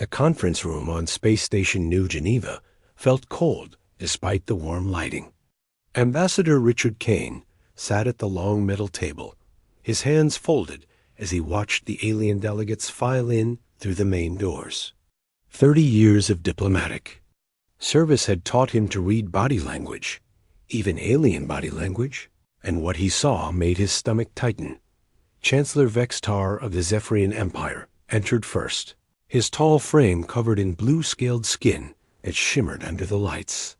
A conference room on Space Station New Geneva felt cold despite the warm lighting. Ambassador Richard Kane sat at the long metal table, his hands folded as he watched the alien delegates file in through the main doors. 30 years of diplomatic service had taught him to read body language, even alien body language, and what he saw made his stomach tighten. Chancellor Vextar of the Zephyrian Empire entered first, his tall frame covered in blue-scaled skin that shimmered under the lights.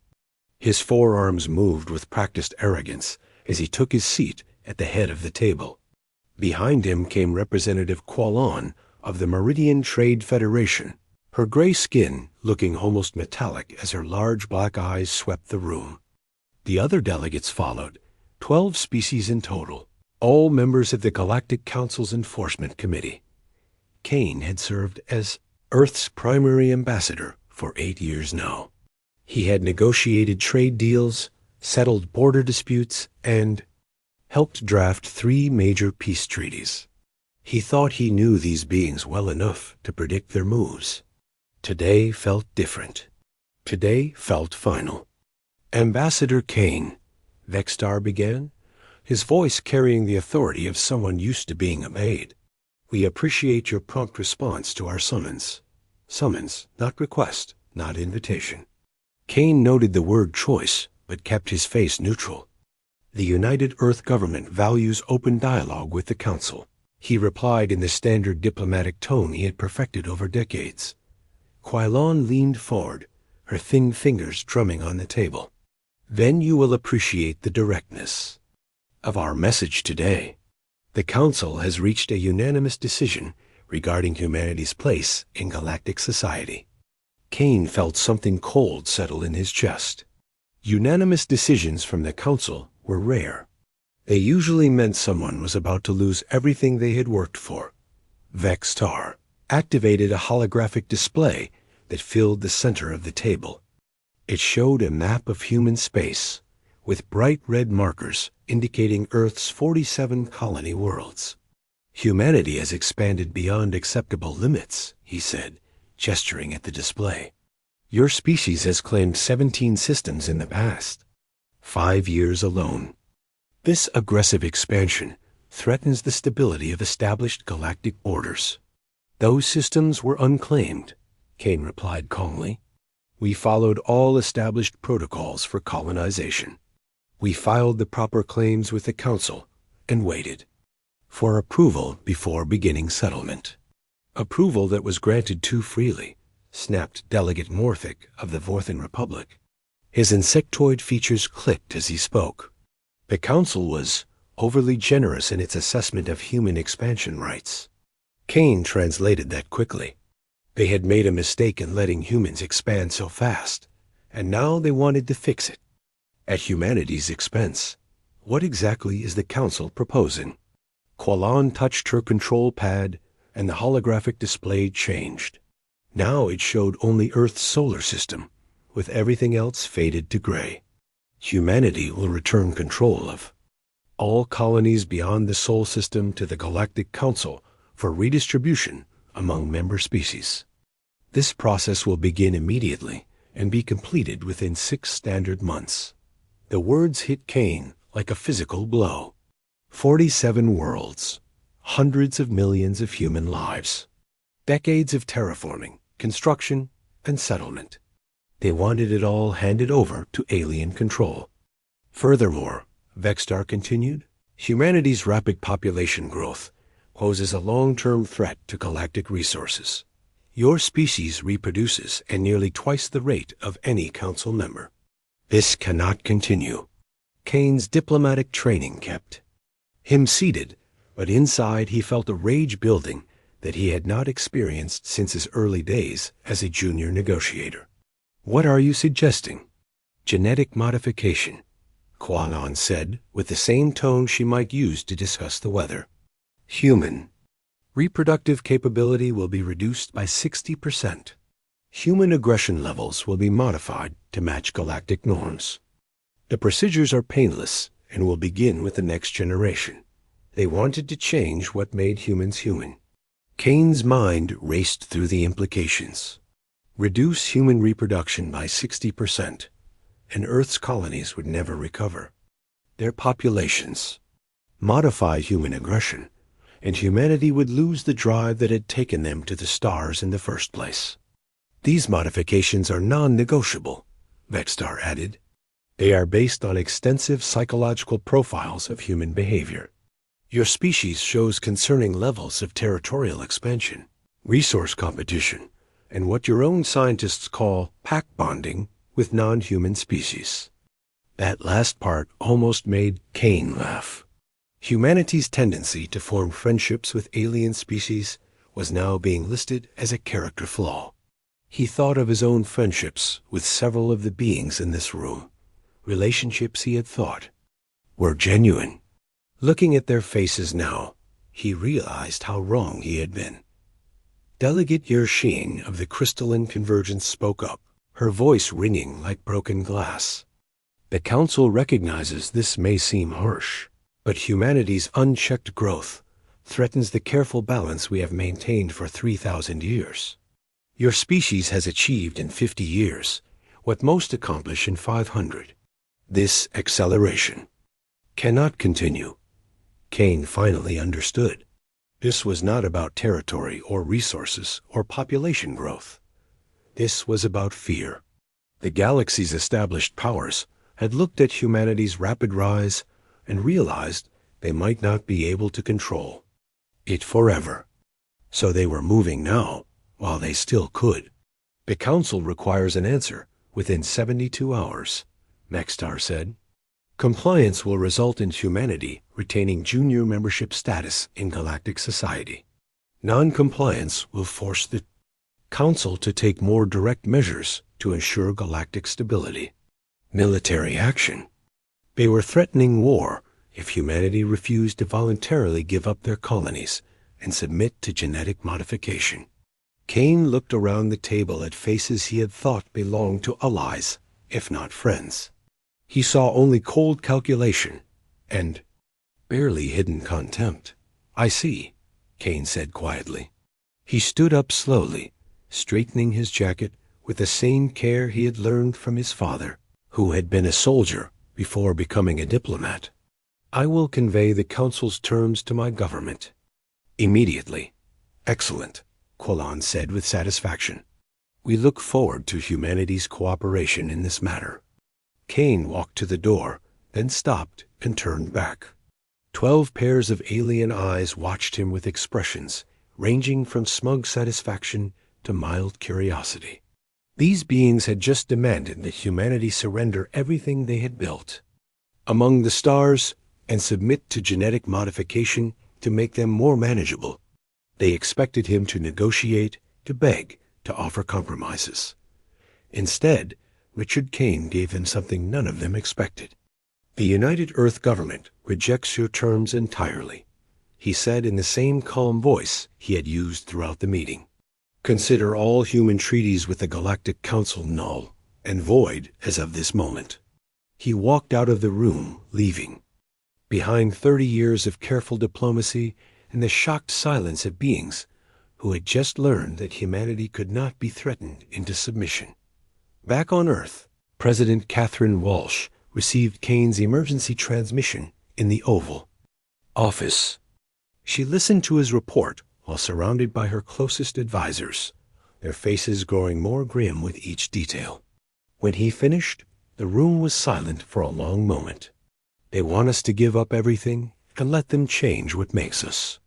His forearms moved with practiced arrogance as he took his seat at the head of the table. Behind him came Representative Quallon of the Meridian Trade Federation, her gray skin looking almost metallic as her large black eyes swept the room. The other delegates followed, 12 species in total, all members of the Galactic Council's Enforcement Committee. Kane had served as Earth's primary ambassador for 8 years now. He had negotiated trade deals, settled border disputes, and helped draft 3 major peace treaties. He thought he knew these beings well enough to predict their moves. Today felt different. Today felt final. Ambassador Kane, Vextar began, his voice carrying the authority of someone used to being obeyed. We appreciate your prompt response to our summons. Summons, not request, not invitation. Kane noted the word choice, but kept his face neutral. The United Earth government values open dialogue with the Council. He replied in the standard diplomatic tone he had perfected over decades. Quallon leaned forward, her thin fingers drumming on the table. Then you will appreciate the directness of our message today. The Council has reached a unanimous decision regarding humanity's place in galactic society. Kane felt something cold settle in his chest. Unanimous decisions from the Council were rare. They usually meant someone was about to lose everything they had worked for. Vextar activated a holographic display that filled the center of the table. It showed a map of human space, with bright red markers indicating Earth's 47 colony worlds. Humanity has expanded beyond acceptable limits, he said, gesturing at the display. Your species has claimed 17 systems in the past. 5 years alone. This aggressive expansion threatens the stability of established galactic orders. Those systems were unclaimed, Kane replied calmly. We followed all established protocols for colonization. We filed the proper claims with the Council and waited for approval before beginning settlement. Approval that was granted too freely, snapped Delegate Morthic of the Vorthan Republic. His insectoid features clicked as he spoke. The Council was overly generous in its assessment of human expansion rights. Kane translated that quickly. They had made a mistake in letting humans expand so fast, and now they wanted to fix it. At humanity's expense. What exactly is the Council proposing? Quallon touched her control pad, and the holographic display changed. Now it showed only Earth's solar system, with everything else faded to gray. Humanity will return control of all colonies beyond the Sol system to the Galactic Council for redistribution among member species. This process will begin immediately and be completed within 6 standard months. The words hit Kane like a physical blow. 47 worlds, hundreds of millions of human lives, decades of terraforming, construction, and settlement. They wanted it all handed over to alien control. Furthermore, Vextar continued, humanity's rapid population growth poses a long-term threat to galactic resources. Your species reproduces at nearly twice the rate of any Council member. This cannot continue. Kane's diplomatic training kept him seated, but inside he felt a rage building that he had not experienced since his early days as a junior negotiator. What are you suggesting? Genetic modification, Quallon said with the same tone she might use to discuss the weather. Human. Reproductive capability will be reduced by 60%. Human aggression levels will be modified to match galactic norms. The procedures are painless and will begin with the next generation. They wanted to change what made humans human. Kane's mind raced through the implications. Reduce human reproduction by 60%, and Earth's colonies would never recover. Their populations. Modify human aggression, and humanity would lose the drive that had taken them to the stars in the first place. These modifications are non-negotiable, Vextar added. They are based on extensive psychological profiles of human behavior. Your species shows concerning levels of territorial expansion, resource competition, and what your own scientists call pack bonding with non-human species. That last part almost made Kane laugh. Humanity's tendency to form friendships with alien species was now being listed as a character flaw. He thought of his own friendships with several of the beings in this room, relationships he had thought were genuine. Looking at their faces now, he realized how wrong he had been. Delegate Yershing of the Crystalline Convergence spoke up, her voice ringing like broken glass. The Council recognizes this may seem harsh, but humanity's unchecked growth threatens the careful balance we have maintained for 3,000 years. Your species has achieved in 50 years what most accomplish in 500. This acceleration cannot continue. Kane finally understood. This was not about territory or resources or population growth. This was about fear. The galaxy's established powers had looked at humanity's rapid rise and realized they might not be able to control it forever. So they were moving now, while they still could. The Council requires an answer within 72 hours, Vextar said. Compliance will result in humanity retaining junior membership status in galactic society. Non-compliance will force the Council to take more direct measures to ensure galactic stability. Military action. They were threatening war if humanity refused to voluntarily give up their colonies and submit to genetic modification. Kane looked around the table at faces he had thought belonged to allies, if not friends. He saw only cold calculation and barely hidden contempt. I see, Kane said quietly. He stood up slowly, straightening his jacket with the same care he had learned from his father, who had been a soldier before becoming a diplomat. I will convey the Council's terms to my government. Immediately. Excellent, Quillan said with satisfaction. We look forward to humanity's cooperation in this matter. Kane walked to the door, then stopped and turned back. 12 pairs of alien eyes watched him with expressions ranging from smug satisfaction to mild curiosity. These beings had just demanded that humanity surrender everything they had built among the stars and submit to genetic modification to make them more manageable. They expected him to negotiate, to beg, to offer compromises. Instead, Richard Kane gave them something none of them expected. The United Earth government rejects your terms entirely, he said in the same calm voice he had used throughout the meeting. Consider all human treaties with the Galactic Council null and void as of this moment. He walked out of the room, leaving behind 30 years of careful diplomacy and the shocked silence of beings who had just learned that humanity could not be threatened into submission. Back on Earth, President Catherine Walsh received Kane's emergency transmission in the Oval Office. She listened to his report while surrounded by her closest advisors, their faces growing more grim with each detail. When he finished, the room was silent for a long moment. They want us to give up everything and let them change what makes us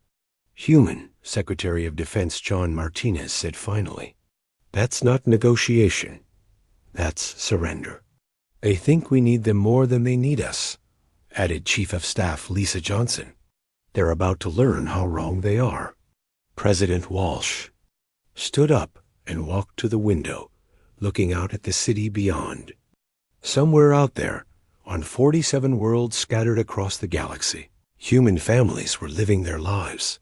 human, Secretary of Defense John Martinez said finally. That's not negotiation. That's surrender. They think we need them more than they need us, added Chief of Staff Lisa Johnson. They're about to learn how wrong they are. President Walsh stood up and walked to the window, looking out at the city beyond. Somewhere out there, on 47 worlds scattered across the galaxy, human families were living their lives,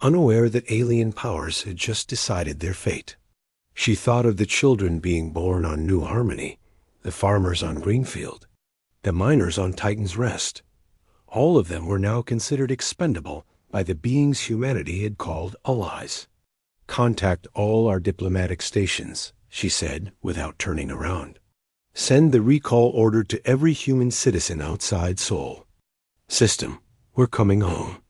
unaware that alien powers had just decided their fate. She thought of the children being born on New Harmony, the farmers on Greenfield, the miners on Titan's Rest. All of them were now considered expendable by the beings humanity had called allies. Contact all our diplomatic stations, she said without turning around. Send the recall order to every human citizen outside Seoul. System, we're coming home.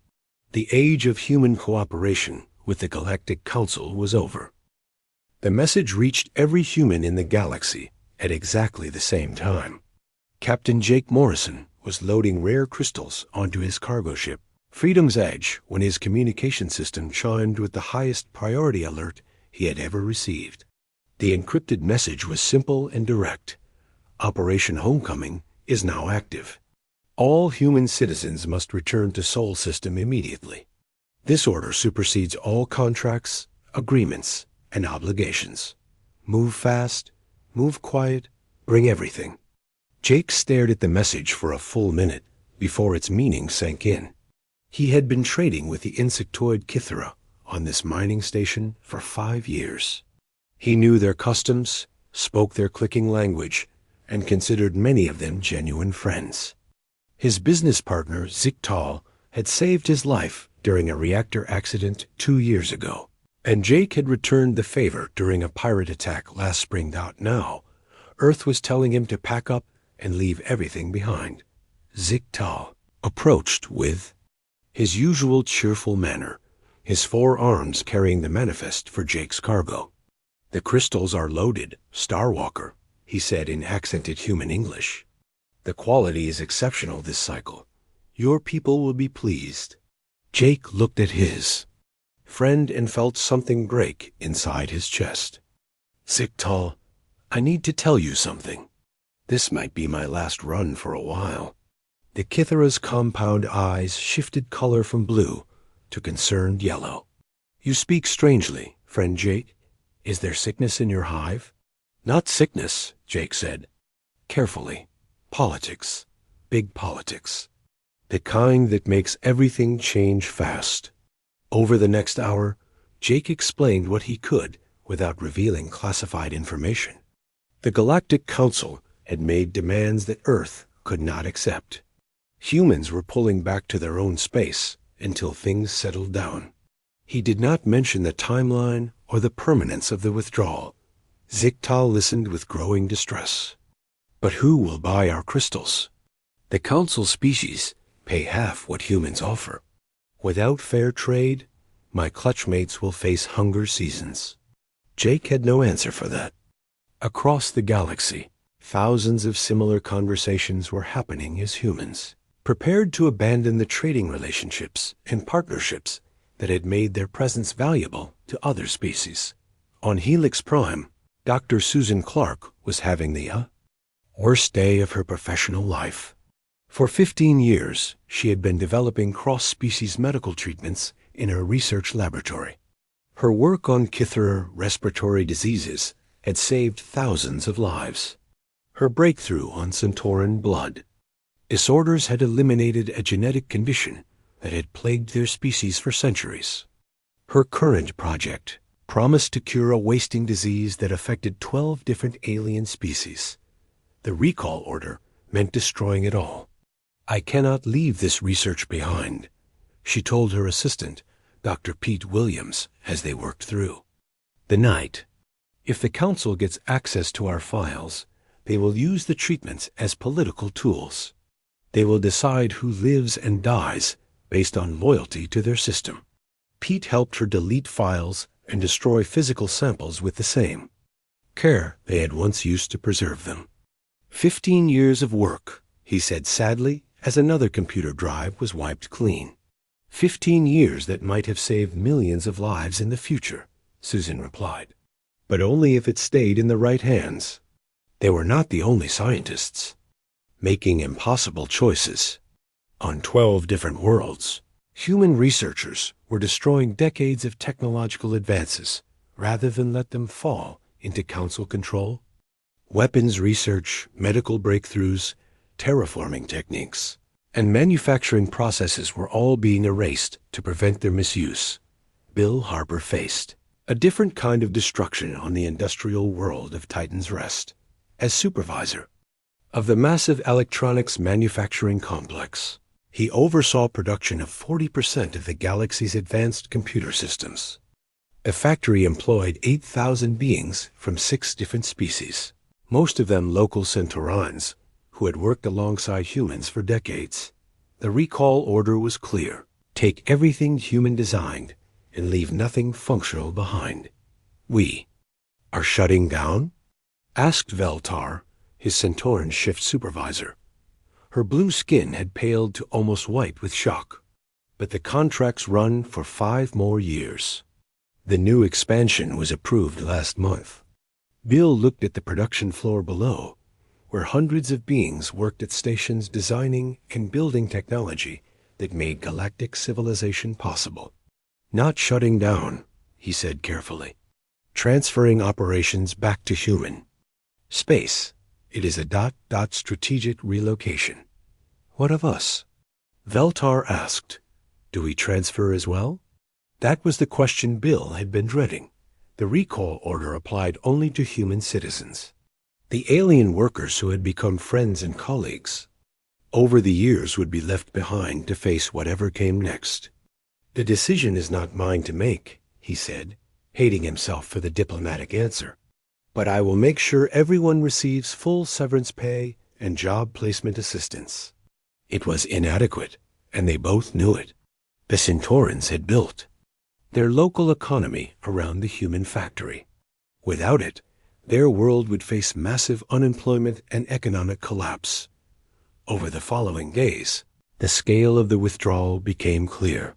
The age of human cooperation with the Galactic Council was over. The message reached every human in the galaxy at exactly the same time. Captain Jake Morrison was loading rare crystals onto his cargo ship, Freedom's Edge, when his communication system chimed with the highest priority alert he had ever received. The encrypted message was simple and direct. Operation Homecoming is now active. All human citizens must return to Sol System immediately. This order supersedes all contracts, agreements, and obligations. Move fast, move quiet, bring everything. Jake stared at the message for a full minute before its meaning sank in. He had been trading with the insectoid Kythera on this mining station for 5 years. He knew their customs, spoke their clicking language, and considered many of them genuine friends. His business partner, Ziktal, had saved his life during a reactor accident 2 years ago, and Jake had returned the favor during a pirate attack last spring. Now, Earth was telling him to pack up and leave everything behind. Ziktal approached with his usual cheerful manner, his 4 arms carrying the manifest for Jake's cargo. "The crystals are loaded, Starwalker," he said in accented human English. "The quality is exceptional this cycle. Your people will be pleased." Jake looked at his friend and felt something break inside his chest. "Ziktal, I need to tell you something. This might be my last run for a while." The Kythera's compound eyes shifted color from blue to concerned yellow. "You speak strangely, friend Jake. Is there sickness in your hive?" "Not sickness," Jake said. "Carefully. Politics. Big politics. The kind that makes everything change fast." Over the next hour, Jake explained what he could without revealing classified information. The Galactic Council had made demands that Earth could not accept. Humans were pulling back to their own space until things settled down. He did not mention the timeline or the permanence of the withdrawal. Ziktal listened with growing distress. "But who will buy our crystals? The Council species pay half what humans offer. Without fair trade, my clutchmates will face hunger seasons." Jake had no answer for that. Across the galaxy, thousands of similar conversations were happening as humans, prepared to abandon the trading relationships and partnerships that had made their presence valuable to other species. On Helix Prime, Dr. Susan Clark was having the worst day of her professional life. For 15 years, she had been developing cross-species medical treatments in her research laboratory. Her work on Kythera respiratory diseases had saved thousands of lives. Her breakthrough on Centauran blood disorders had eliminated a genetic condition that had plagued their species for centuries. Her current project promised to cure a wasting disease that affected 12 different alien species. The recall order meant destroying it all. "I cannot leave this research behind," she told her assistant, Dr. Pete Williams, as they worked through the night. "If the Council gets access to our files, they will use the treatments as political tools. They will decide who lives and dies based on loyalty to their system." Pete helped her delete files and destroy physical samples with the same care they had once used to preserve them. 15 years of work, he said sadly, as another computer drive was wiped clean. 15 years that might have saved millions of lives in the future, Susan replied. But only if it stayed in the right hands. They were not the only scientists making impossible choices. On 12 different worlds, human researchers were destroying decades of technological advances rather than let them fall into Council control. Weapons research, medical breakthroughs, terraforming techniques, and manufacturing processes were all being erased to prevent their misuse. Bill Harper faced a different kind of destruction on the industrial world of Titan's Rest. As supervisor of the massive electronics manufacturing complex, he oversaw production of 40% of the galaxy's advanced computer systems. A factory employed 8,000 beings from 6 different species, most of them local Centaurans, who had worked alongside humans for decades. The recall order was clear. Take everything human designed and leave nothing functional behind. We are shutting down? Asked Veltar, his Centauran shift supervisor. Her blue skin had paled to almost white with shock. But the contracts run for 5 more years. The new expansion was approved last month. Bill looked at the production floor below, where hundreds of beings worked at stations designing and building technology that made galactic civilization possible. Not shutting down, he said carefully. Transferring operations back to human. Space. It is a ... strategic relocation. What of us? Veltar asked. Do we transfer as well? That was the question Bill had been dreading. The recall order applied only to human citizens. The alien workers who had become friends and colleagues over the years would be left behind to face whatever came next. The decision is not mine to make, he said, hating himself for the diplomatic answer. But I will make sure everyone receives full severance pay and job placement assistance. It was inadequate, and they both knew it. The Centaurans had built their local economy around the human factory. Without it, their world would face massive unemployment and economic collapse. Over the following days, the scale of the withdrawal became clear.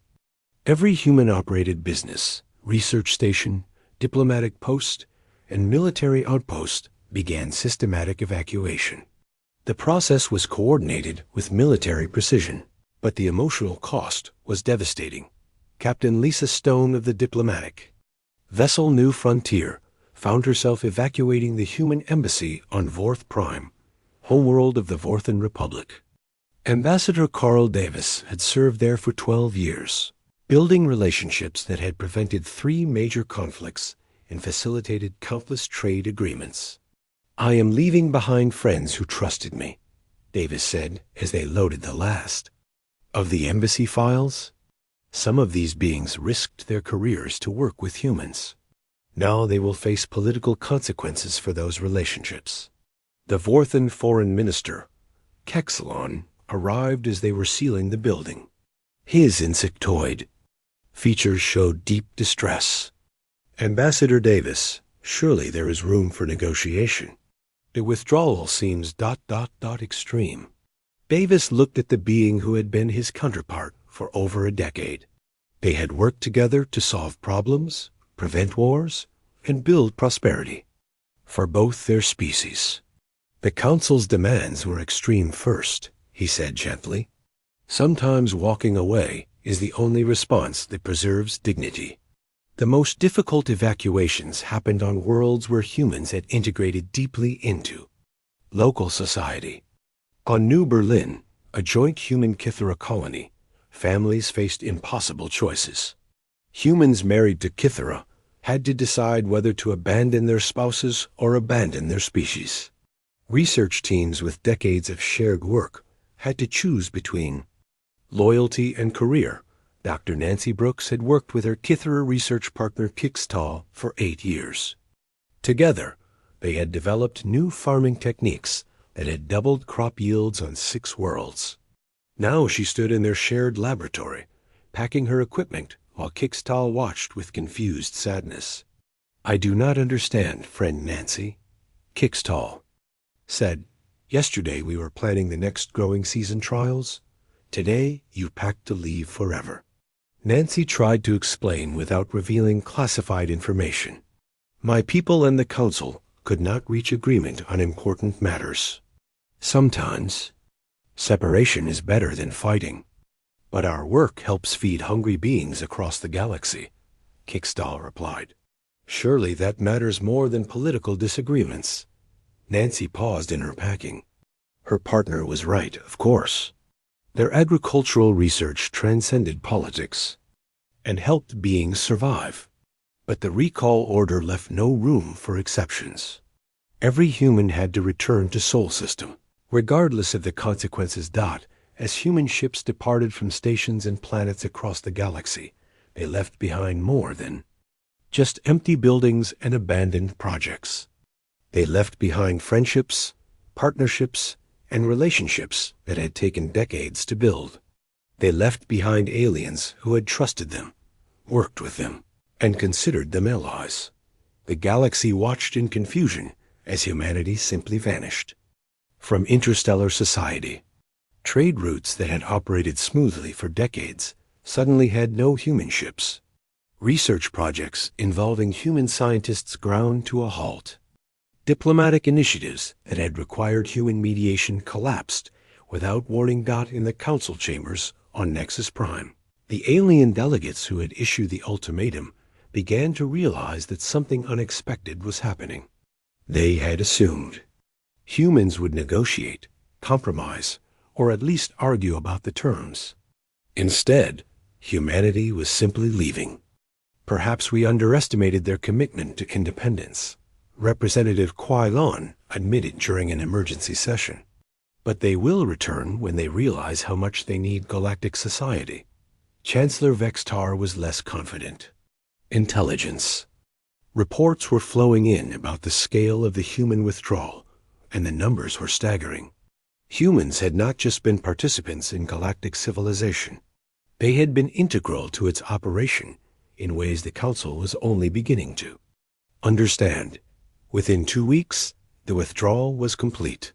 Every human-operated business, research station, diplomatic post, and military outpost began systematic evacuation. The process was coordinated with military precision, but the emotional cost was devastating. Captain Lisa Stone of the diplomatic vessel New Frontier found herself evacuating the human embassy on Vorth Prime, homeworld of the Vorthan Republic. Ambassador Carl Davis had served there for 12 years, building relationships that had prevented 3 major conflicts and facilitated countless trade agreements. I am leaving behind friends who trusted me, Davis said as they loaded the last of the embassy files. Some of these beings risked their careers to work with humans. Now they will face political consequences for those relationships. The Vorthan foreign minister, Kexalon, arrived as they were sealing the building. His insectoid features showed deep distress. Ambassador Davis, surely there is room for negotiation. The withdrawal seems ... extreme. Davis looked at the being who had been his counterpart for over a decade. They had worked together to solve problems, prevent wars, and build prosperity for both their species. The Council's demands were extreme first, he said gently. Sometimes walking away is the only response that preserves dignity. The most difficult evacuations happened on worlds where humans had integrated deeply into local society. On New Berlin, a joint human-Kithera colony, families faced impossible choices. Humans married to Kithera had to decide whether to abandon their spouses or abandon their species. Research teams with decades of shared work had to choose between loyalty and career. Dr. Nancy Brooks had worked with her Kithera research partner Kixtal for 8 years. Together, they had developed new farming techniques that had doubled crop yields on 6 worlds. Now she stood in their shared laboratory, packing her equipment while Kixtal watched with confused sadness. I do not understand, friend Nancy, Kixtal said. Yesterday we were planning the next growing season trials. Today you packed to leave forever. Nancy tried to explain without revealing classified information. My people and the Council could not reach agreement on important matters. Sometimes, separation is better than fighting. But our work helps feed hungry beings across the galaxy, Kixtal replied. Surely that matters more than political disagreements. Nancy paused in her packing. Her partner was right, of course. Their agricultural research transcended politics and helped beings survive. But the recall order left no room for exceptions. Every human had to return to Sol System, regardless of the consequences. As human ships departed from stations and planets across the galaxy, they left behind more than just empty buildings and abandoned projects. They left behind friendships, partnerships, and relationships that had taken decades to build. They left behind aliens who had trusted them, worked with them, and considered them allies. The galaxy watched in confusion as humanity simply vanished. From interstellar society, trade routes that had operated smoothly for decades suddenly had no human ships. Research projects involving human scientists ground to a halt. Diplomatic initiatives that had required human mediation collapsed without warning. In the council chambers on Nexus Prime, the alien delegates who had issued the ultimatum began to realize that something unexpected was happening. They had assumed humans would negotiate, compromise, or at least argue about the terms. Instead, humanity was simply leaving. Perhaps we underestimated their commitment to independence, Representative Quailon admitted during an emergency session. But they will return when they realize how much they need galactic society. Chancellor Vextar was less confident. Intelligence. Reports were flowing in about the scale of the human withdrawal, and the numbers were staggering. Humans had not just been participants in galactic civilization. They had been integral to its operation in ways the Council was only beginning to understand. Within 2 weeks, the withdrawal was complete.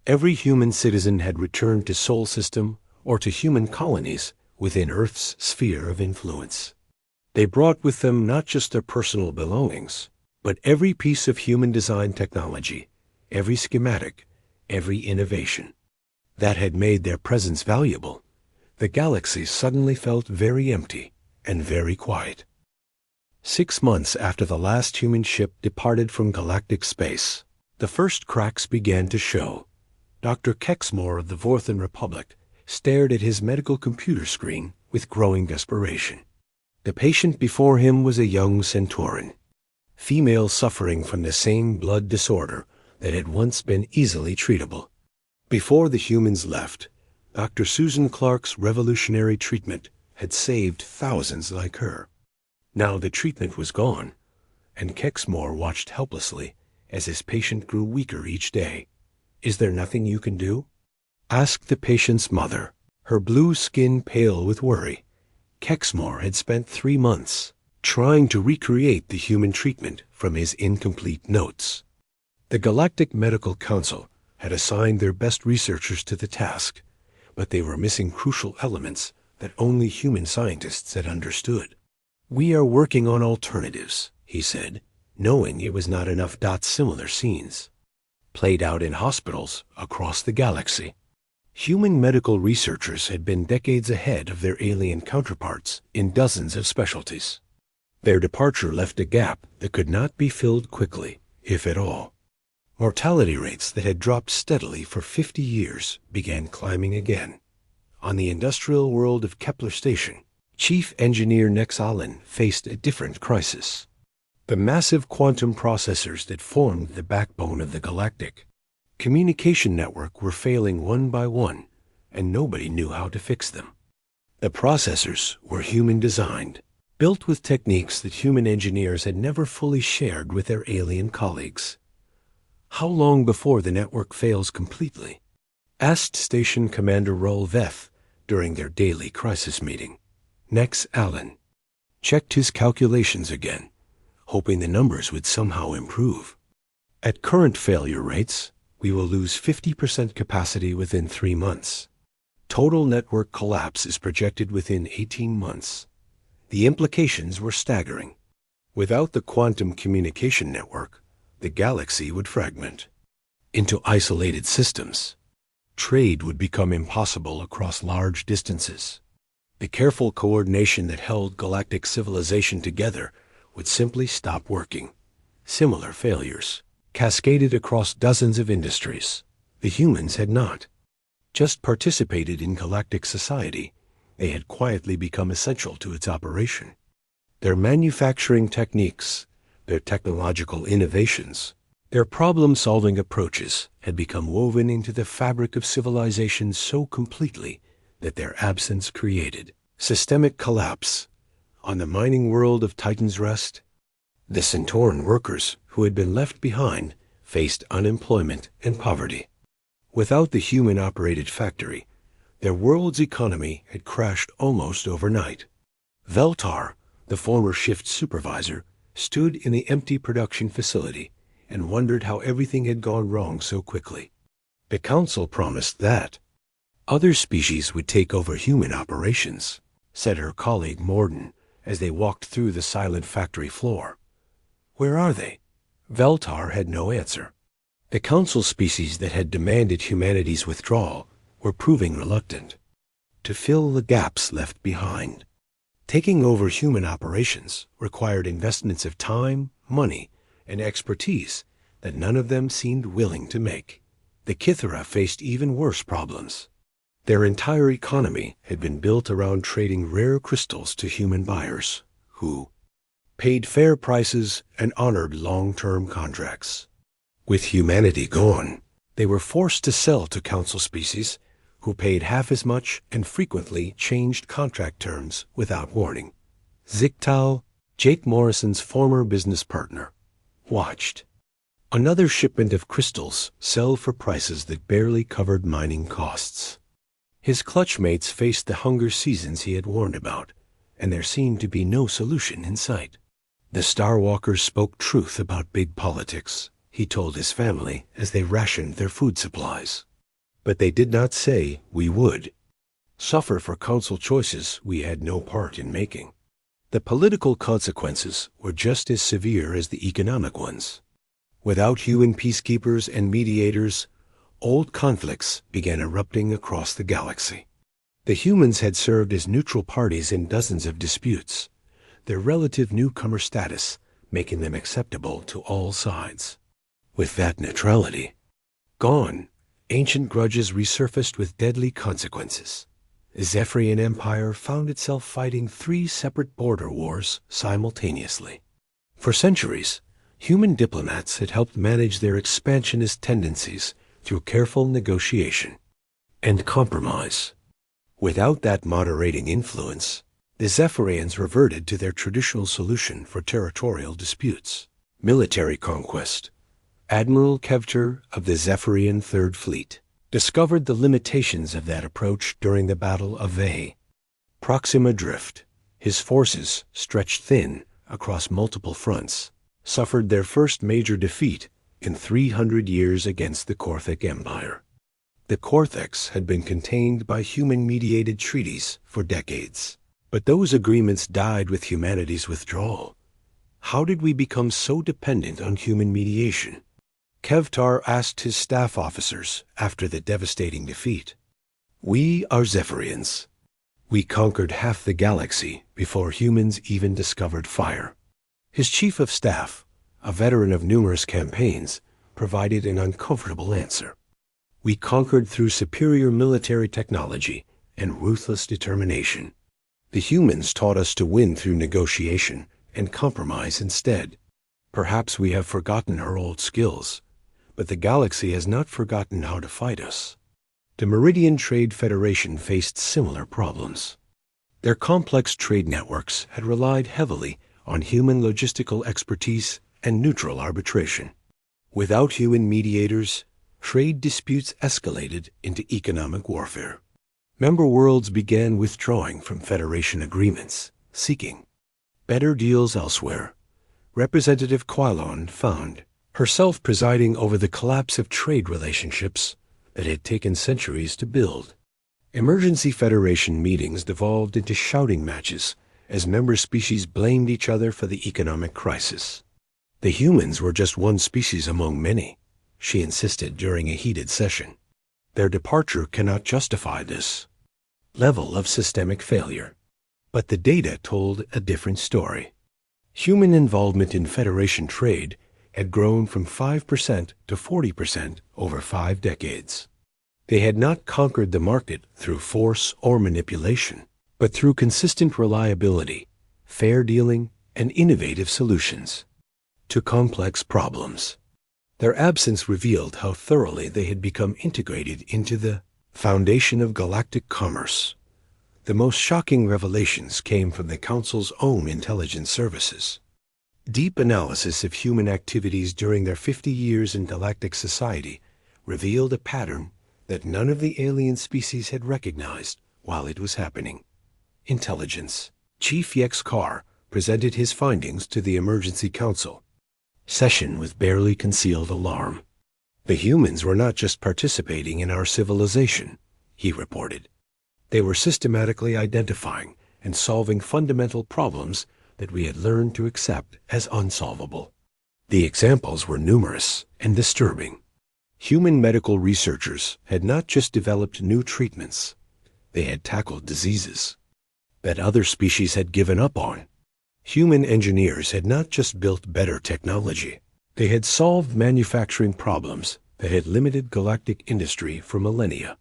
Every human citizen had returned to Sol System or to human colonies within Earth's sphere of influence. They brought with them not just their personal belongings, but every piece of human design technology, every schematic, every innovation. That had made their presence valuable. The galaxy suddenly felt very empty and very quiet. 6 months after the last human ship departed from galactic space, the first cracks began to show. Dr. Kexmore of the Vorthan Republic stared at his medical computer screen with growing desperation. The patient before him was a young Centauran, female suffering from the same blood disorder that had once been easily treatable. Before the humans left, Dr. Susan Clark's revolutionary treatment had saved thousands like her. Now the treatment was gone, and Kexmore watched helplessly as his patient grew weaker each day. "Is there nothing you can do?" asked the patient's mother, her blue skin pale with worry. Kexmore had spent 3 months trying to recreate the human treatment from his incomplete notes. The Galactic Medical Council had assigned their best researchers to the task, but they were missing crucial elements that only human scientists had understood. "We are working on alternatives," he said, knowing it was not enough. Similar scenes played out in hospitals across the galaxy. Human medical researchers had been decades ahead of their alien counterparts in dozens of specialties. Their departure left a gap that could not be filled quickly, if at all. Mortality rates that had dropped steadily for 50 years began climbing again. On the industrial world of Kepler Station, Chief Engineer Nex Allen faced a different crisis. The massive quantum processors that formed the backbone of the galactic communication network were failing one by one, and nobody knew how to fix them. The processors were human-designed, built with techniques that human engineers had never fully shared with their alien colleagues. "How long before the network fails completely?" asked Station Commander Roll Veth during their daily crisis meeting. Nex Allen checked his calculations again, hoping the numbers would somehow improve. "At current failure rates, we will lose 50% capacity within 3 months. Total network collapse is projected within 18 months. The implications were staggering. Without the quantum communication network, the galaxy would fragment into isolated systems. Trade would become impossible across large distances. The careful coordination that held galactic civilization together would simply stop working. Similar failures cascaded across dozens of industries. The humans had not just participated in galactic society, they had quietly become essential to its operation. Their manufacturing techniques, their technological innovations, their problem-solving approaches had become woven into the fabric of civilization so completely that their absence created systemic collapse. On the mining world of Titan's Rest, The Centauran workers who had been left behind faced unemployment and poverty. Without the human-operated factory, their world's economy had crashed almost overnight. Veltar, the former shift supervisor, stood in the empty production facility and wondered how everything had gone wrong so quickly. The council promised that other species would take over human operations, said her colleague Morden as they walked through the silent factory floor. Where are they? Veltar had no answer. The council species that had demanded humanity's withdrawal were proving reluctant to fill the gaps left behind. Taking over human operations required investments of time, money, and expertise that none of them seemed willing to make. The Kithara faced even worse problems. Their entire economy had been built around trading rare crystals to human buyers, who paid fair prices and honored long-term contracts. With humanity gone, they were forced to sell to council species who paid half as much and frequently changed contract terms without warning. Zictal, Jake Morrison's former business partner, watched another shipment of crystals sell for prices that barely covered mining costs. His clutchmates faced the hunger seasons he had warned about, and there seemed to be no solution in sight. The Starwalkers spoke truth about big politics, he told his family as they rationed their food supplies. But they did not say we would suffer for council choices we had no part in making. The political consequences were just as severe as the economic ones. Without human peacekeepers and mediators, old conflicts began erupting across the galaxy. The humans had served as neutral parties in dozens of disputes, their relative newcomer status making them acceptable to all sides. With that neutrality gone, ancient grudges resurfaced with deadly consequences. The Zephyrian Empire found itself fighting 3 separate border wars simultaneously. For centuries, human diplomats had helped manage their expansionist tendencies through careful negotiation and compromise. Without that moderating influence, the Zephyrians reverted to their traditional solution for territorial disputes: military conquest. Admiral Kevter of the Zephyrian Third Fleet discovered the limitations of that approach during the Battle of Veii. Proxima Drift, his forces stretched thin across multiple fronts, suffered their first major defeat in 300 years against the Korthik Empire. The Korthiks had been contained by human-mediated treaties for decades, but those agreements died with humanity's withdrawal. How did we become so dependent on human mediation? Kevtar asked his staff officers after the devastating defeat. We are Zephyrians. We conquered half the galaxy before humans even discovered fire. His chief of staff, a veteran of numerous campaigns, provided an uncomfortable answer. We conquered through superior military technology and ruthless determination. The humans taught us to win through negotiation and compromise instead. Perhaps we have forgotten our old skills, but the galaxy has not forgotten how to fight us. The Meridian Trade Federation faced similar problems. Their complex trade networks had relied heavily on human logistical expertise and neutral arbitration. Without human mediators, trade disputes escalated into economic warfare. Member worlds began withdrawing from Federation agreements, seeking better deals elsewhere. Representative Quilon found herself presiding over the collapse of trade relationships that had taken centuries to build. Emergency Federation meetings devolved into shouting matches as member species blamed each other for the economic crisis. The humans were just one species among many, she insisted during a heated session. Their departure cannot justify this level of systemic failure. But the data told a different story. Human involvement in Federation trade had grown from 5% to 40% over 5 decades. They had not conquered the market through force or manipulation, but through consistent reliability, fair dealing, and innovative solutions to complex problems. Their absence revealed how thoroughly they had become integrated into the foundation of galactic commerce. The most shocking revelations came from the Council's own intelligence services. Deep analysis of human activities during their 50 years in galactic society revealed a pattern that none of the alien species had recognized while it was happening. Intelligence. Chief Yex Carr presented his findings to the Emergency Council. Session with barely concealed alarm. The humans were not just participating in our civilization, he reported. They were systematically identifying and solving fundamental problems that we had learned to accept as unsolvable. The examples were numerous and disturbing. Human medical researchers had not just developed new treatments, they had tackled diseases that other species had given up on. Human engineers had not just built better technology, they had solved manufacturing problems that had limited galactic industry for millennia.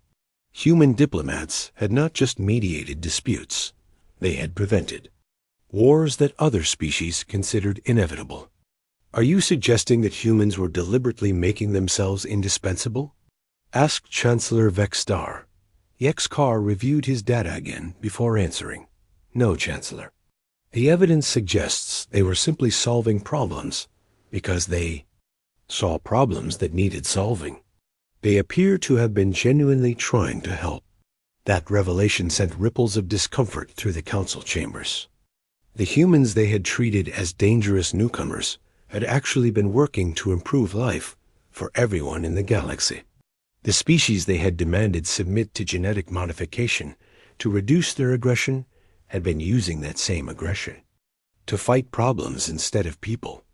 Human diplomats had not just mediated disputes, they had prevented wars that other species considered inevitable. Are you suggesting that humans were deliberately making themselves indispensable? Asked Chancellor Vexstar. Yex Carr reviewed his data again before answering. No, Chancellor. The evidence suggests they were simply solving problems because they saw problems that needed solving. They appear to have been genuinely trying to help. That revelation sent ripples of discomfort through the council chambers. The humans they had treated as dangerous newcomers had actually been working to improve life for everyone in the galaxy. The species they had demanded submit to genetic modification to reduce their aggression had been using that same aggression to fight problems instead of people.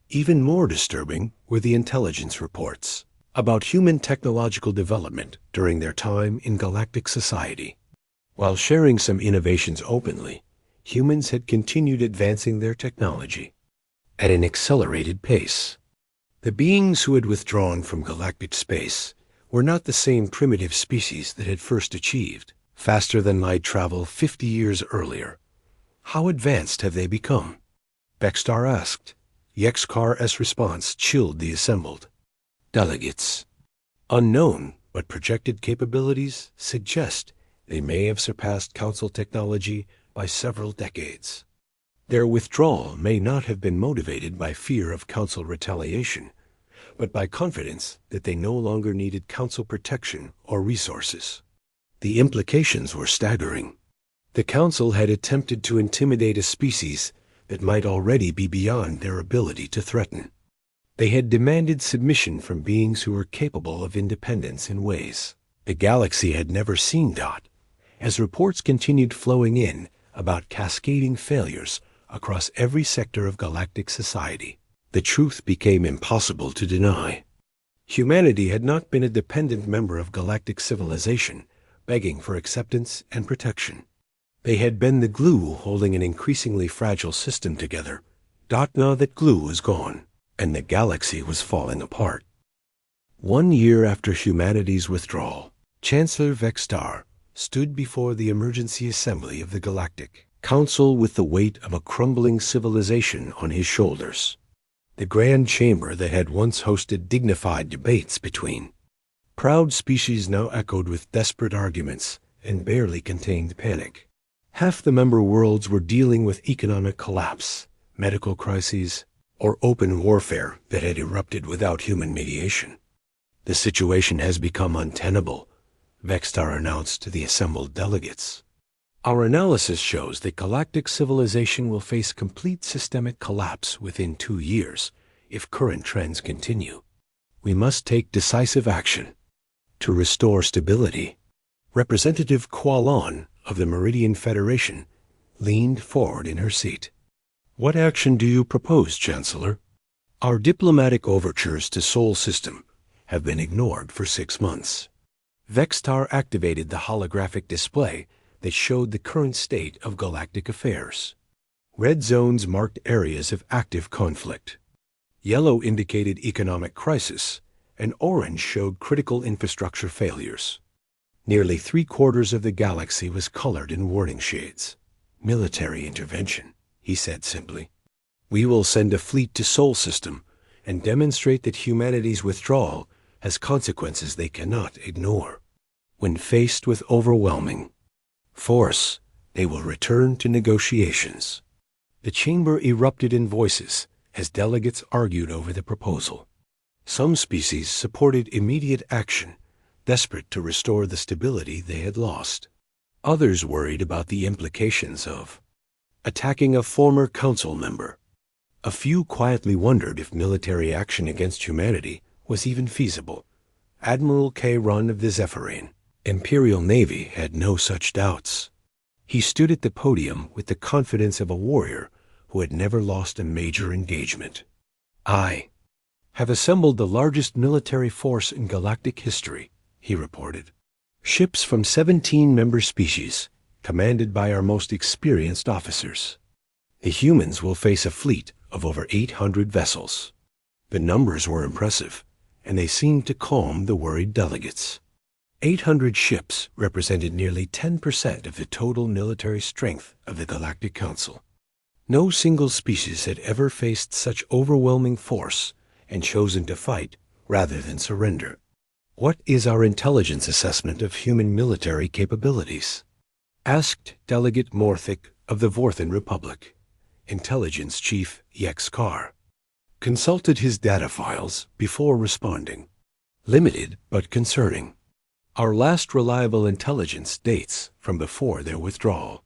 Even more disturbing were the intelligence reports about human technological development during their time in galactic society. While sharing some innovations openly, humans had continued advancing their technology at an accelerated pace. The beings who had withdrawn from galactic space were not the same primitive species that had first achieved faster-than-light travel 50 years earlier. How advanced have they become? Vexstar asked. Yex Carr's response chilled the assembled delegates. Unknown, but projected capabilities suggest they may have surpassed Council technology by several decades. Their withdrawal may not have been motivated by fear of Council retaliation, but by confidence that they no longer needed Council protection or resources. The implications were staggering. The Council had attempted to intimidate a species that might already be beyond their ability to threaten. They had demanded submission from beings who were capable of independence in ways the galaxy had never seen. As reports continued flowing in about cascading failures across every sector of galactic society, the truth became impossible to deny. Humanity had not been a dependent member of galactic civilization, begging for acceptance and protection. They had been the glue holding an increasingly fragile system together. Now that glue was gone, and the galaxy was falling apart. 1 year after humanity's withdrawal, Chancellor Vexstar stood before the Emergency Assembly of the Galactic Council with the weight of a crumbling civilization on his shoulders. The grand chamber that had once hosted dignified debates between proud species now echoed with desperate arguments and barely contained panic. Half the member worlds were dealing with economic collapse, medical crises, or open warfare that had erupted without human mediation. The situation has become untenable, Vexstar announced to the assembled delegates. Our analysis shows that galactic civilization will face complete systemic collapse within 2 years if current trends continue. We must take decisive action to restore stability. Representative Qualon of the Meridian Federation leaned forward in her seat. What action do you propose, Chancellor? Our diplomatic overtures to Sol System have been ignored for 6 months. Vexstar activated the holographic display that showed the current state of galactic affairs. Red zones marked areas of active conflict. Yellow indicated economic crisis, and orange showed critical infrastructure failures. Nearly 3/4 of the galaxy was colored in warning shades. Military intervention, he said simply. We will send a fleet to Sol System and demonstrate that humanity's withdrawal has consequences they cannot ignore. When faced with overwhelming force, they will return to negotiations. The chamber erupted in voices as delegates argued over the proposal. Some species supported immediate action, desperate to restore the stability they had lost. Others worried about the implications of attacking a former council member. A few quietly wondered if military action against humanity was even feasible. Admiral K. Run of the Zephyrian Imperial Navy had no such doubts. He stood at the podium with the confidence of a warrior who had never lost a major engagement. "I have assembled the largest military force in galactic history," he reported. "Ships from 17 member species, commanded by our most experienced officers. The humans will face a fleet of over 800 vessels." The numbers were impressive, and they seemed to calm the worried delegates. 800 ships represented nearly 10% of the total military strength of the Galactic Council. No single species had ever faced such overwhelming force and chosen to fight rather than surrender. "What is our intelligence assessment of human military capabilities?" asked Delegate Morthic of the Vorthan Republic. Intelligence Chief Yex Carr consulted his data files before responding. "Limited but concerning. Our last reliable intelligence dates from before their withdrawal.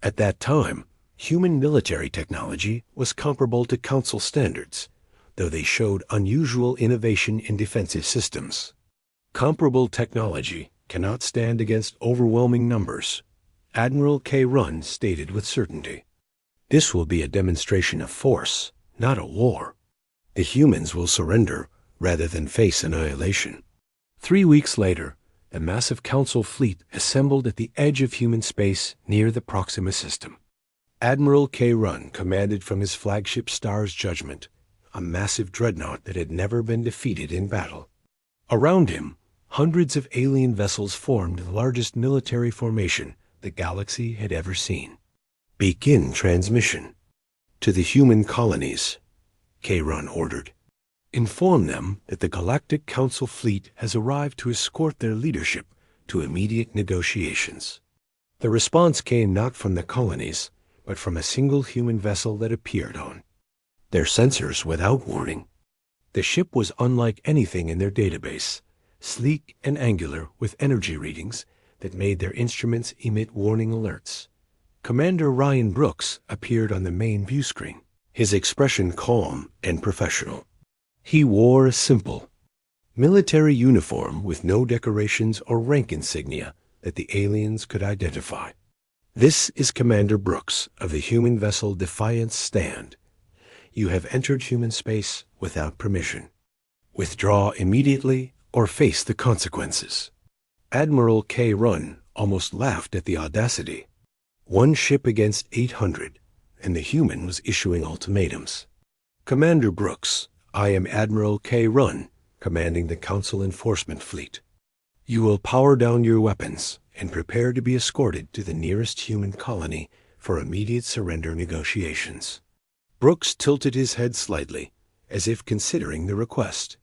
At that time, human military technology was comparable to Council standards, though they showed unusual innovation in defensive systems. Comparable technology cannot stand against overwhelming numbers," Admiral K. Run stated with certainty. "This will be a demonstration of force, not a war. The humans will surrender rather than face annihilation." 3 weeks later, the massive Council fleet assembled at the edge of human space near the Proxima system. Admiral K. Run commanded from his flagship Star's Judgment, a massive dreadnought that had never been defeated in battle. Around him, hundreds of alien vessels formed the largest military formation the galaxy had ever seen. "Begin transmission to the human colonies," K. Run ordered. "Inform them that the Galactic Council fleet has arrived to escort their leadership to immediate negotiations." The response came not from the colonies, but from a single human vessel that appeared on their sensors without warning. The ship was unlike anything in their database, sleek and angular with energy readings that made their instruments emit warning alerts. Commander Ryan Brooks appeared on the main view screen, his expression calm and professional. He wore a simple military uniform with no decorations or rank insignia that the aliens could identify. "This is Commander Brooks of the human vessel Defiance Stand. You have entered human space without permission. Withdraw immediately or face the consequences." Admiral K. Run almost laughed at the audacity. 1 ship against 800, and the human was issuing ultimatums. "Commander Brooks, I am Admiral K. Run, commanding the Council Enforcement Fleet. You will power down your weapons and prepare to be escorted to the nearest human colony for immediate surrender negotiations." Brooks tilted his head slightly, as if considering the request.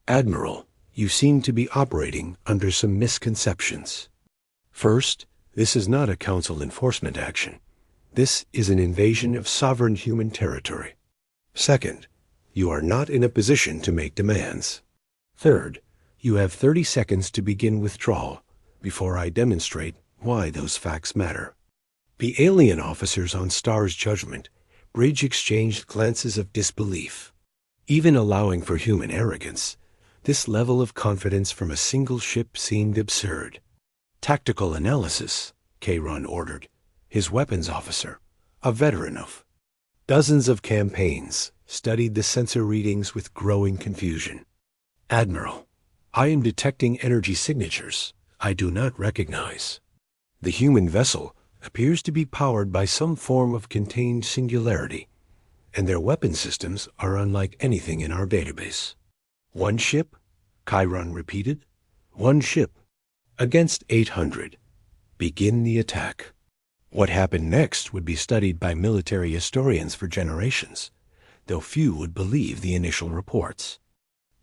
"Admiral, you seem to be operating under some misconceptions. First, this is not a Council enforcement action. This is an invasion of sovereign human territory. Second, you are not in a position to make demands. Third, you have 30 seconds to begin withdrawal before I demonstrate why those facts matter." The alien officers on Star's Judgment Bridge exchanged glances of disbelief. Even allowing for human arrogance, this level of confidence from a single ship seemed absurd. "Tactical analysis," K. Run ordered, his weapons officer, a veteran of dozens of campaigns, studied the sensor readings with growing confusion. "Admiral, I am detecting energy signatures I do not recognize. The human vessel appears to be powered by some form of contained singularity, and their weapon systems are unlike anything in our database." "1 ship?" Chiron repeated. "1 ship against 800. Begin the attack." What happened next would be studied by military historians for generations, though few would believe the initial reports.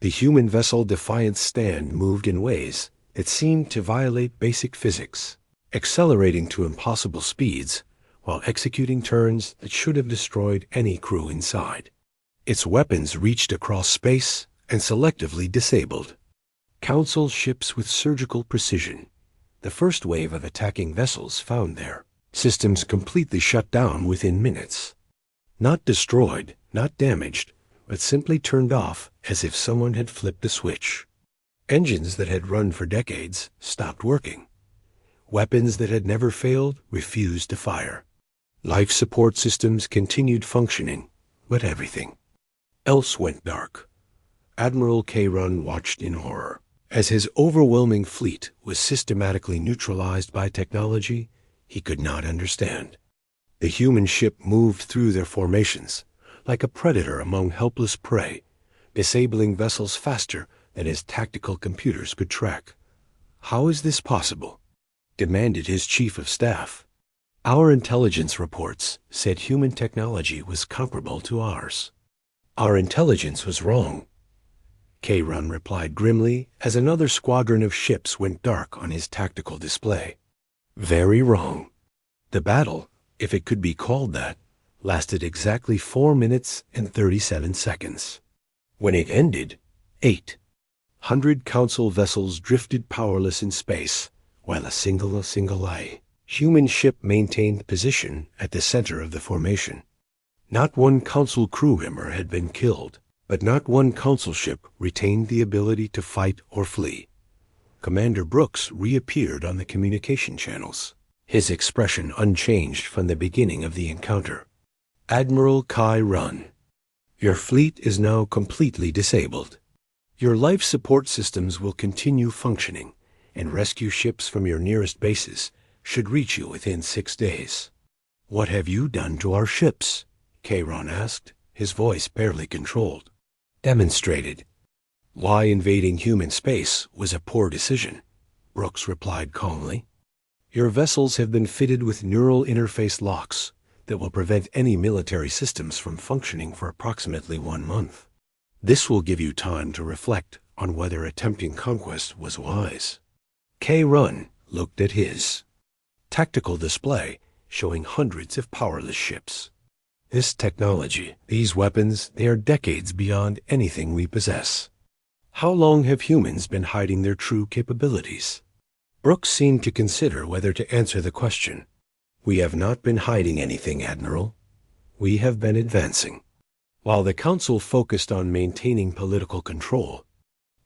The human vessel Defiance Stand moved in ways that seemed to violate basic physics, accelerating to impossible speeds while executing turns that should have destroyed any crew inside. Its weapons reached across space and selectively disabled Council ships with surgical precision. The first wave of attacking vessels found there. Systems completely shut down within minutes. Not destroyed, not damaged, but simply turned off as if someone had flipped a switch. Engines that had run for decades stopped working. Weapons that had never failed refused to fire. Life support systems continued functioning, but everything else went dark. Admiral K-Run watched in horror as his overwhelming fleet was systematically neutralized by technology he could not understand. The human ship moved through their formations like a predator among helpless prey, disabling vessels faster than his tactical computers could track. "How is this possible?" demanded his chief of staff. "Our intelligence reports said human technology was comparable to ours." "Our intelligence was wrong," K-Run replied grimly as another squadron of ships went dark on his tactical display. "Very wrong." The battle, if it could be called that, lasted exactly 4 minutes and 37 seconds. When it ended, 800 Council vessels drifted powerless in space, while a single human ship maintained position at the center of the formation. Not one Council crew member had been killed, but not one Council ship retained the ability to fight or flee. Commander Brooks reappeared on the communication channels, his expression unchanged from the beginning of the encounter. "Admiral Kai-Run, your fleet is now completely disabled. Your life support systems will continue functioning, and rescue ships from your nearest bases should reach you within 6 days." "What have you done to our ships?" K-Run asked, his voice barely controlled. "Demonstrated why invading human space was a poor decision," Brooks replied calmly. "Your vessels have been fitted with neural interface locks that will prevent any military systems from functioning for approximately 1 month. This will give you time to reflect on whether attempting conquest was wise." K-Run looked at his tactical display showing hundreds of powerless ships. "This technology, these weapons, they are decades beyond anything we possess. How long have humans been hiding their true capabilities?" Brooks seemed to consider whether to answer the question. "We have not been hiding anything, Admiral. We have been advancing." While the Council focused on maintaining political control,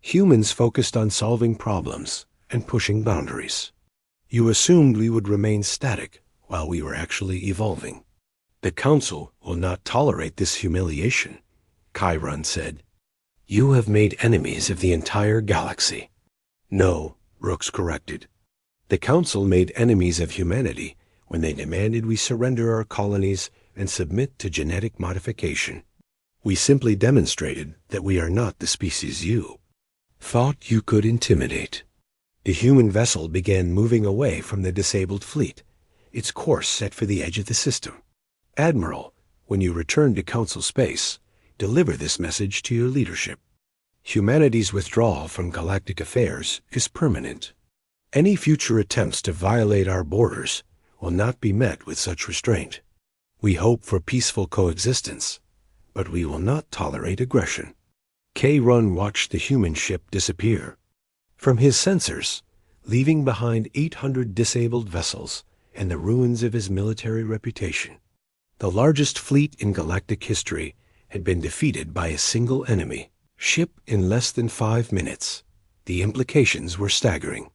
humans focused on solving problems and pushing boundaries. You assumed we would remain static while we were actually evolving. "The Council will not tolerate this humiliation," Kai-Run said. "You have made enemies of the entire galaxy." "No," Brooks corrected. "The Council made enemies of humanity when they demanded we surrender our colonies and submit to genetic modification. We simply demonstrated that we are not the species you thought you could intimidate." The human vessel began moving away from the disabled fleet, its course set for the edge of the system. "Admiral, when you return to Council space, deliver this message to your leadership. Humanity's withdrawal from galactic affairs is permanent. Any future attempts to violate our borders will not be met with such restraint. We hope for peaceful coexistence, but we will not tolerate aggression." K-Run watched the human ship disappear from his sensors, leaving behind 800 disabled vessels and the ruins of his military reputation. The largest fleet in galactic history had been defeated by a single enemy ship in less than 5 minutes. The implications were staggering.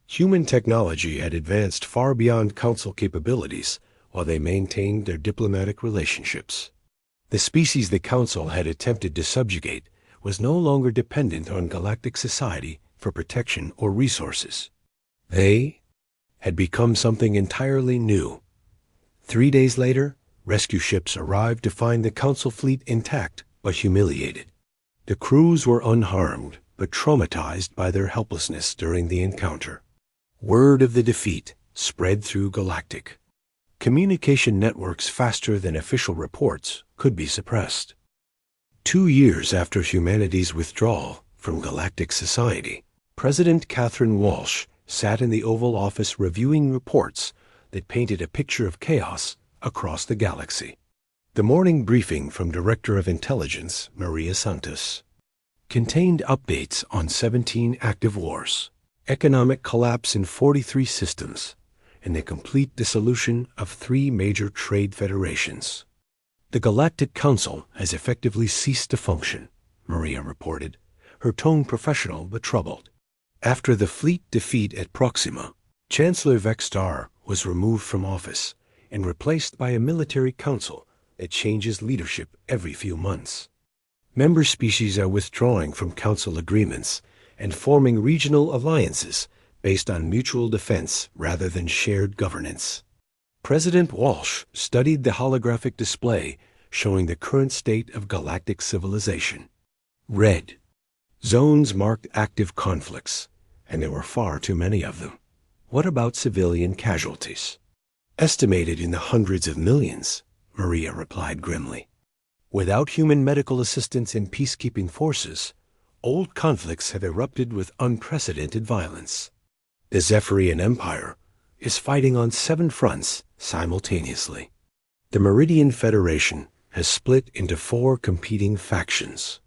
Human technology had advanced far beyond Council capabilities while they maintained their diplomatic relationships. The species the Council had attempted to subjugate was no longer dependent on galactic society for protection or resources. They had become something entirely new. 3 days later, rescue ships arrived to find the Council fleet intact but humiliated. The crews were unharmed but traumatized by their helplessness during the encounter. Word of the defeat spread through galactic communication networks faster than official reports could be suppressed. 2 years after humanity's withdrawal from galactic society, President Catherine Walsh sat in the Oval Office reviewing reports that painted a picture of chaos across the galaxy. The morning briefing from Director of Intelligence, Maria Santos, contained updates on 17 active wars, economic collapse in 43 systems, and the complete dissolution of 3 major trade federations. The Galactic Council has effectively ceased to function, Maria reported, her tone professional but troubled. After the fleet defeat at Proxima, Chancellor Vextar was removed from office and replaced by a military council that changes leadership every few months. Member species are withdrawing from council agreements and forming regional alliances based on mutual defense rather than shared governance. President Walsh studied the holographic display showing the current state of galactic civilization. Red. Zones marked active conflicts, and there were far too many of them. What about civilian casualties? Estimated in the hundreds of millions, Maria replied grimly. Without human medical assistance and peacekeeping forces, old conflicts have erupted with unprecedented violence. The Zephyrian Empire is fighting on 7 fronts simultaneously. The Meridian Federation has split into 4 competing factions.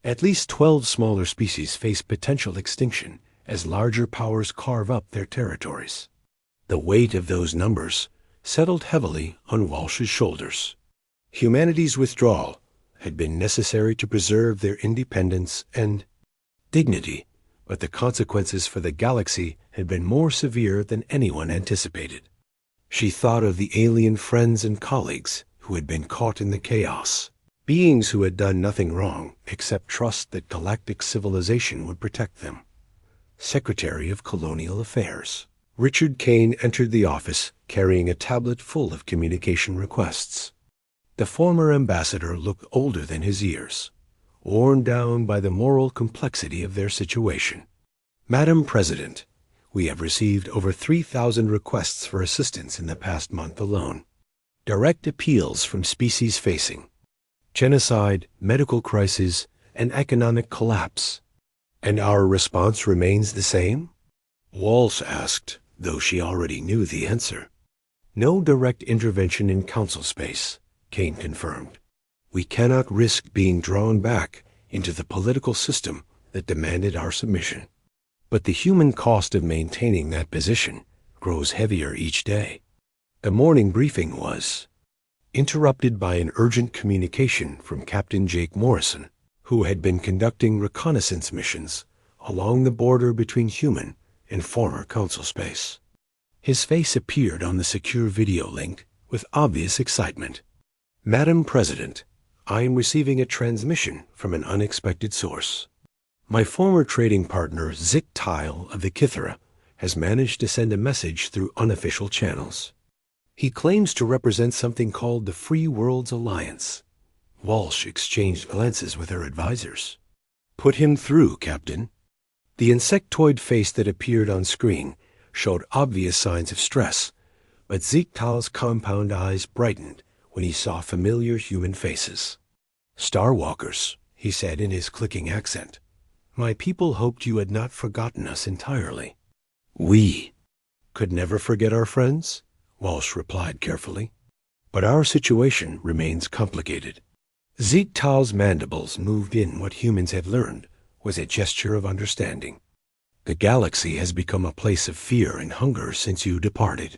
At least 12 smaller species face potential extinction as larger powers carve up their territories. The weight of those numbers settled heavily on Walsh's shoulders. Humanity's withdrawal had been necessary to preserve their independence and dignity, but the consequences for the galaxy had been more severe than anyone anticipated. She thought of the alien friends and colleagues who had been caught in the chaos, beings who had done nothing wrong except trust that galactic civilization would protect them. Secretary of Colonial Affairs Richard Kane entered the office carrying a tablet full of communication requests. The former ambassador looked older than his years, worn down by the moral complexity of their situation. Madam President, we have received over 3,000 requests for assistance in the past month alone. Direct appeals from species facing genocide, medical crisis, and economic collapse. And our response remains the same? Walsh asked, though she already knew the answer. No direct intervention in council space, Kane confirmed. We cannot risk being drawn back into the political system that demanded our submission. But the human cost of maintaining that position grows heavier each day. The morning briefing was interrupted by an urgent communication from Captain Jake Morrison, who had been conducting reconnaissance missions along the border between human and former council space. His face appeared on the secure video link with obvious excitement. Madam President, I am receiving a transmission from an unexpected source. My former trading partner, Zik Tile of the Kithera, has managed to send a message through unofficial channels. He claims to represent something called the Free Worlds Alliance. Walsh exchanged glances with her advisors. Put him through, Captain. The insectoid face that appeared on screen showed obvious signs of stress, but Zik Tile's compound eyes brightened when he saw familiar human faces. Starwalkers, he said in his clicking accent. My people hoped you had not forgotten us entirely. We could never forget our friends, Walsh replied carefully. But our situation remains complicated. Zik Tile's mandibles moved in what humans had learned was a gesture of understanding. The galaxy has become a place of fear and hunger since you departed.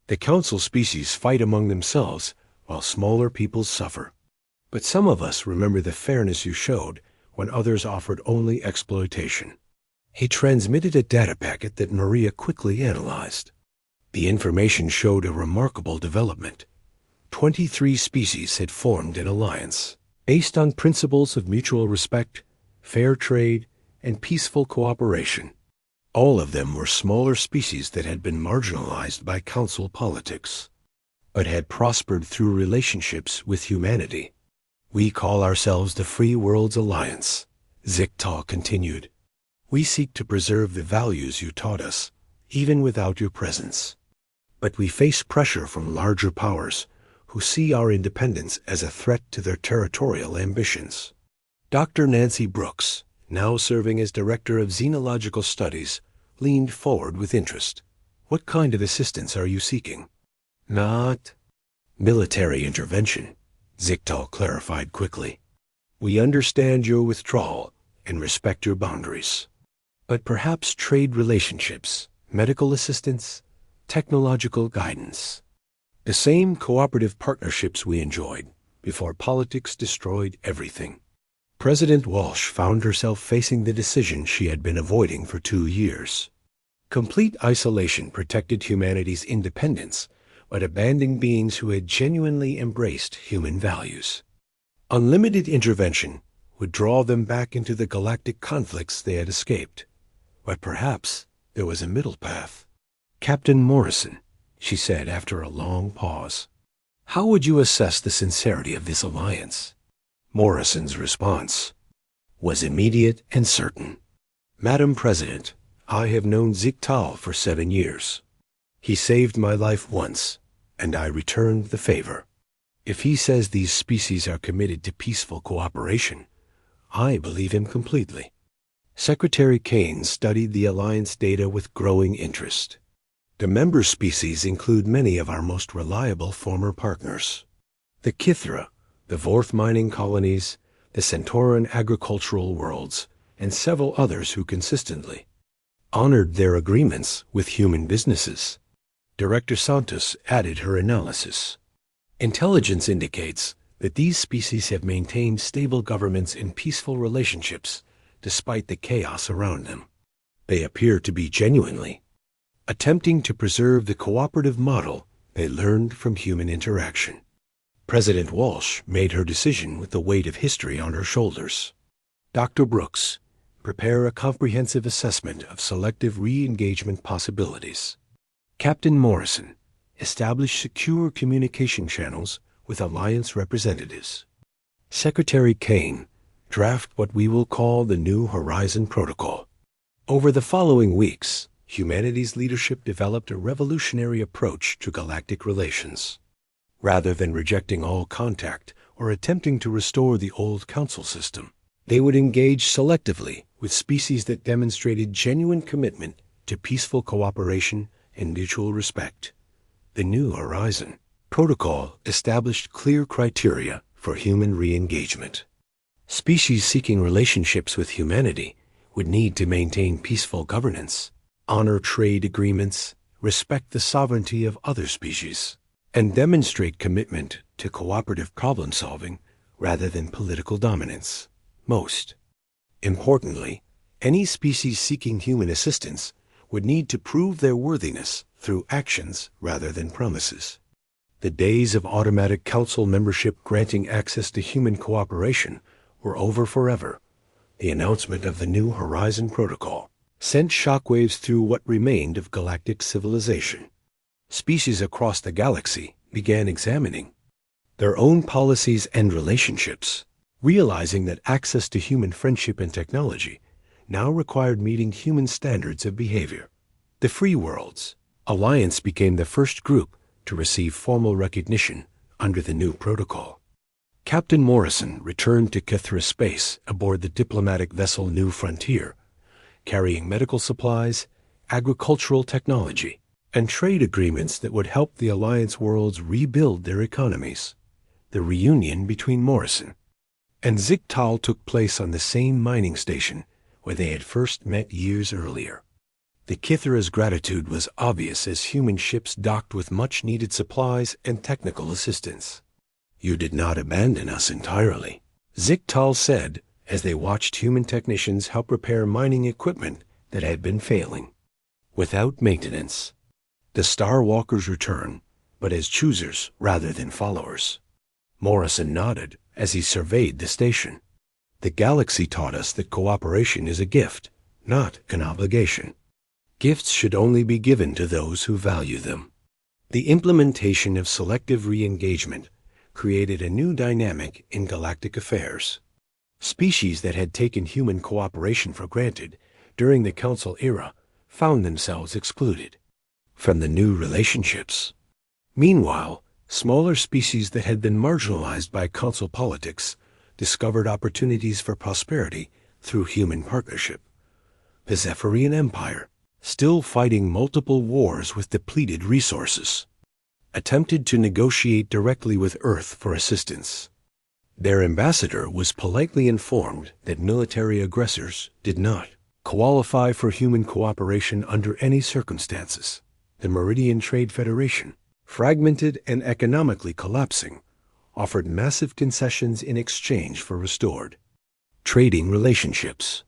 The council species fight among themselves while smaller peoples suffer. But some of us remember the fairness you showed when others offered only exploitation. He transmitted a data packet that Maria quickly analyzed. The information showed a remarkable development. 23 species had formed an alliance based on principles of mutual respect, fair trade, and peaceful cooperation. All of them were smaller species that had been marginalized by council politics, but had prospered through relationships with humanity. We call ourselves the Free Worlds Alliance, Ziktal continued. We seek to preserve the values you taught us, even without your presence. But we face pressure from larger powers who see our independence as a threat to their territorial ambitions. Dr. Nancy Brooks, now serving as Director of Xenological Studies, leaned forward with interest. What kind of assistance are you seeking? Not military intervention, Ziktal clarified quickly. "We understand your withdrawal and respect your boundaries. But perhaps trade relationships, medical assistance, technological guidance. The same cooperative partnerships we enjoyed before politics destroyed everything." President Walsh found herself facing the decision she had been avoiding for 2 years. Complete isolation protected humanity's independence, but abandoned beings who had genuinely embraced human values. Unlimited intervention would draw them back into the galactic conflicts they had escaped. But perhaps there was a middle path. "Captain Morrison," she said after a long pause, "how would you assess the sincerity of this alliance?" Morrison's response was immediate and certain. "Madam President, I have known Ziktal for 7 years. He saved my life once, and I returned the favor. If he says these species are committed to peaceful cooperation, I believe him completely." Secretary Kane studied the Alliance data with growing interest. The member species include many of our most reliable former partners. The Kithra, the Vorth mining colonies, the Centauran agricultural worlds, and several others who consistently honored their agreements with human businesses. Director Santos added her analysis. "Intelligence indicates that these species have maintained stable governments and peaceful relationships despite the chaos around them. They appear to be genuinely attempting to preserve the cooperative model they learned from human interaction." President Walsh made her decision with the weight of history on her shoulders. "Dr. Brooks, prepare a comprehensive assessment of selective re-engagement possibilities. Captain Morrison, establish secure communication channels with Alliance representatives. Secretary Kane, draft what we will call the New Horizon Protocol." Over the following weeks, humanity's leadership developed a revolutionary approach to galactic relations. Rather than rejecting all contact or attempting to restore the old council system, they would engage selectively with species that demonstrated genuine commitment to peaceful cooperation and mutual respect. The New Horizon Protocol established clear criteria for human re-engagement. Species seeking relationships with humanity would need to maintain peaceful governance, honor trade agreements, respect the sovereignty of other species, and demonstrate commitment to cooperative problem-solving rather than political dominance. Most importantly, any species seeking human assistance would need to prove their worthiness through actions rather than promises. The days of automatic council membership granting access to human cooperation were over forever. The announcement of the New Horizon Protocol sent shockwaves through what remained of galactic civilization. Species across the galaxy began examining their own policies and relationships, realizing that access to human friendship and technology now required meeting human standards of behavior. The Free Worlds Alliance became the first group to receive formal recognition under the new protocol. Captain Morrison returned to Kithra space aboard the diplomatic vessel New Frontier, carrying medical supplies, agricultural technology, and trade agreements that would help the Alliance worlds rebuild their economies. The reunion between Morrison and Ziktal took place on the same mining station where they had first met years earlier. The Kithra's gratitude was obvious as human ships docked with much-needed supplies and technical assistance. "You did not abandon us entirely," Ziktal said as they watched human technicians help repair mining equipment that had been failing. Without maintenance, the Star Walkers return, but as choosers rather than followers. Morrison nodded as he surveyed the station. "The galaxy taught us that cooperation is a gift, not an obligation. Gifts should only be given to those who value them." The implementation of selective re-engagement created a new dynamic in galactic affairs. Species that had taken human cooperation for granted during the Council era found themselves excluded from the new relationships. Meanwhile, smaller species that had been marginalized by Council politics discovered opportunities for prosperity through human partnership. The Zephyrian Empire, still fighting multiple wars with depleted resources, attempted to negotiate directly with Earth for assistance. Their ambassador was politely informed that military aggressors did not qualify for human cooperation under any circumstances. The Meridian Trade Federation, fragmented and economically collapsing, offered massive concessions in exchange for restored trading relationships.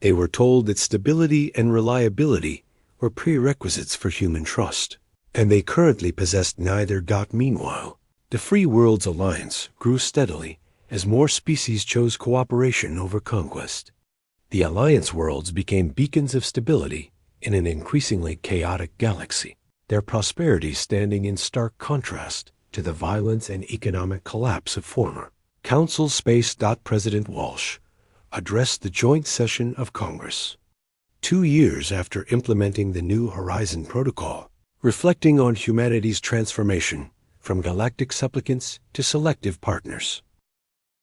They were told that stability and reliability were prerequisites for human trust, and they currently possessed neither. Meanwhile, the Free Worlds Alliance grew steadily as more species chose cooperation over conquest. The Alliance worlds became beacons of stability in an increasingly chaotic galaxy, their prosperity standing in stark contrast to the violence and economic collapse of former Council Space. President Walsh addressed the joint session of Congress 2 years after implementing the New Horizon Protocol, reflecting on humanity's transformation from galactic supplicants to selective partners.